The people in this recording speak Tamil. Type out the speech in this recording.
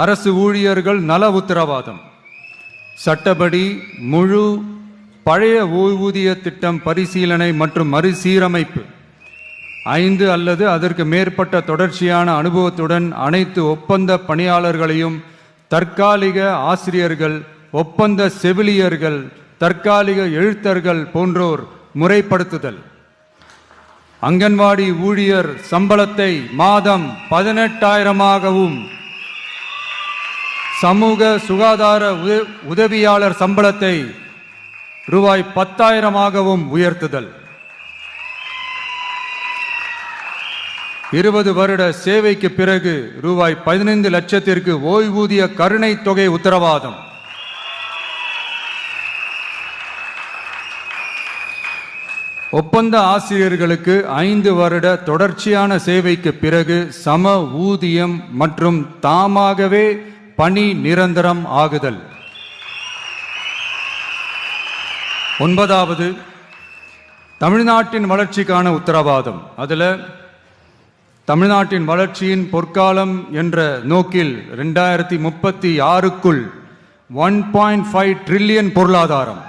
அரசு ஊழியர்கள் நல உத்தரவாதம். சட்டப்படி முழு பழைய ஓய்வூதிய திட்டம் பரிசீலனை மற்றும் மறுசீரமைப்பு. 5 அல்லது அதற்கு மேற்பட்ட தொடர்ச்சியான அனுபவத்துடன் அனைத்து ஒப்பந்த பணியாளர்களையும் தற்காலிக ஆசிரியர்கள், ஒப்பந்த செவிலியர்கள், தற்காலிக எழுத்தர்கள் போன்றோர் முறைப்படுத்துதல். அங்கன்வாடி ஊழியர் சம்பளத்தை மாதம் 18,000ஆகவும், சமூக சுகாதார உதவியாளர் சம்பளத்தை ரூபாய் 10,000ஆகவும் உயர்த்துதல். 20 வருட சேவைக்கு பிறகு ரூபாய் 15 லட்சத்திற்கு ஓய்வூதிய கருணை தொகை உத்தரவாதம். ஒப்பந்த ஆசிரியர்களுக்கு 5 வருட தொடர்ச்சியான சேவைக்கு பிறகு சம ஊதியம் மற்றும் தாமாகவே பணி நிரந்தரம் ஆகுதல். 9வது, தமிழ்நாட்டின் வளர்ச்சிக்கான உத்தரவாதம். அதில் தமிழ்நாட்டின் வளர்ச்சியின் பொற்காலம் என்ற நோக்கில் 2036க்குள் 1.5 ட்ரில்லியன் பொருளாதாரம்,